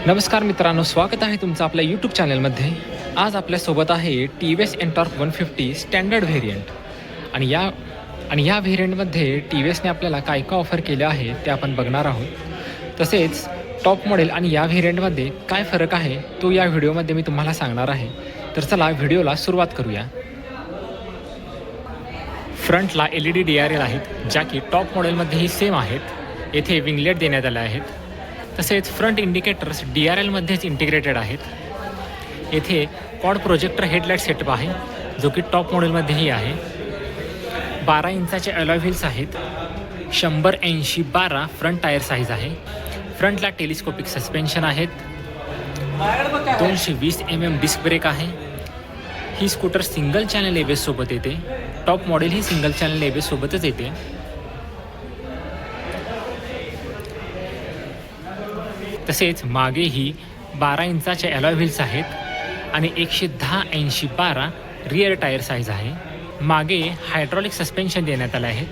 नमस्कार मित्रांनो, स्वागत आहे तुमचं आपल्या यूट्यूब चॅनलमध्ये. आज आपल्यासोबत आहे T V S Ntorq 150 standard variant. आणि या व्हेरियंटमध्ये टी व्ही एसने आपल्याला काय काय ऑफर केले आहे ते आपण बघणार आहोत. तसेच टॉप मॉडेल आणि या व्हेरियंटमध्ये काय फरक आहे तो या व्हिडिओमध्ये मी तुम्हाला सांगणार आहे. तर चला व्हिडिओला सुरुवात करूया. फ्रंटला LED DRL आहेत, ज्या की टॉप मॉडेलमध्येही सेम आहेत. येथे विंगलेट देण्यात आले आहेत. तसेच फ्रंट इंडिकेटर्स DRLमध्येच इंटिग्रेटेड आहेत. येथे क्वाड प्रोजेक्टर हेडलाईट सेटअप आहे, जो की टॉप मॉडेलमध्येही आहे. 12 इंचाचे अलॉय व्हील्स आहेत. 100/80/12 फ्रंट टायर साईज आहे. फ्रंटला टेलिस्कोपिक सस्पेन्शन आहेत. 220 mm डिस्क ब्रेक आहे. ही स्कूटर सिंगल चॅनल ABS सोबत येते. टॉप मॉडेल ही सिंगल चॅनल ABS सोबतच येते. तसेच मागेही 12 इंचाचे अलॉय व्हील्स आहेत आणि 110/80/12 रिअर टायर साईज आहे. मागे हायड्रॉलिक सस्पेन्शन देण्यात आले आहे.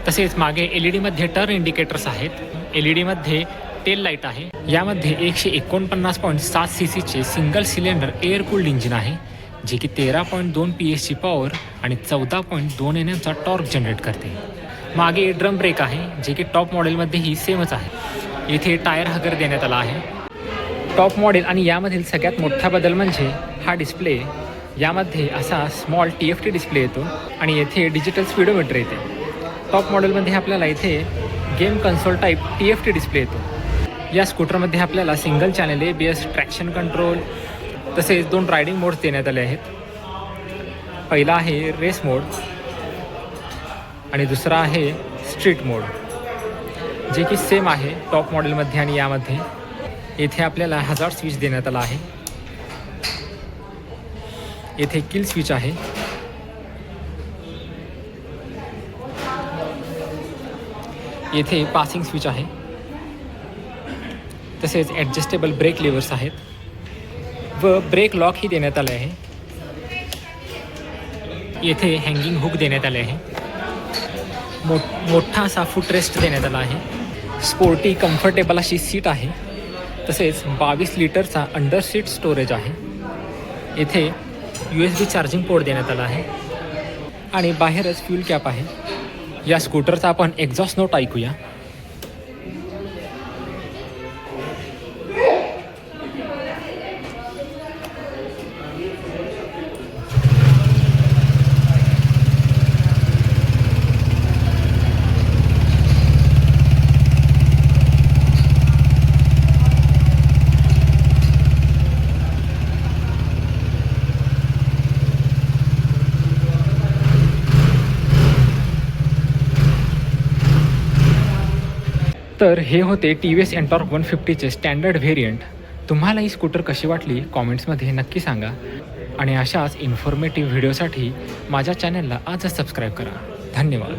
तसेच मागे LED टर्न इंडिकेटर्स आहेत. LED टेल लाईट आहे. यामध्ये 149.7 CCचे single cylinder air cooled engine आहे, जे की 13.2 PS पॉवर आणि 14.2 Nm टॉर्क जनरेट करते. मागे ड्रम ब्रेक आहे, जे की टॉप मॉडेलमध्येही सेमच आहे. येथे टायर हगर देण्यात आला आहे. टॉप मॉडेल आणि यामधील सगळ्यात मोठा बदल म्हणजे हा डिस्प्ले. यामध्ये असा स्मॉल TFT डिस्प्ले येतो आणि येथे डिजिटल स्पीडोमीटर येते. टॉप मॉडेलमध्ये आपल्याला इथे game console type TFT display येतो. या स्कूटरमध्ये आपल्याला single channel ABS, traction control तसेच 2 रायडिंग मोड्स देण्यात आले आहेत. पहिला आहे रेस मोड आणि दुसरा आहे स्ट्रीट मोड, जे की सेम आहे टॉप मॉडेलमध्ये आणि यामध्ये. येथे आपल्याला हजार्ड स्विच देण्यात आला आहे. येथे किल स्विच आहे. येथे पासिंग स्विच आहे. तसेच ॲडजस्टेबल ब्रेक लिव्हर्स आहेत व ब्रेक लॉक ही देण्यात आले आहे. येथे हँगिंग हुक देण्यात आले आहे. मोठा असा फुटरेस्ट देण्यात आला आहे. स्पोर्टी कम्फर्टेबल अशी सीट आहे. तसेच 22 लिटरचा अंडर सीट स्टोरेज आहे. येथे USB चार्जिंग पोर्ट देण्यात आला आहे आणि बाहेरच फ्यूल कॅप आहे. या स्कूटरचा आपण एक्झॉस्ट नोट ऐकूया. तर हे होते TVS एनटॉर्क 150चे स्टँडर्ड व्हेरियंट. तुम्हाला ही स्कूटर कशी वाटली कॉमेंट्समध्ये नक्की सांगा. आणि अशाच इन्फॉर्मेटिव्ह व्हिडिओसाठी माझ्या चॅनलला आजच सबस्क्राईब करा. धन्यवाद.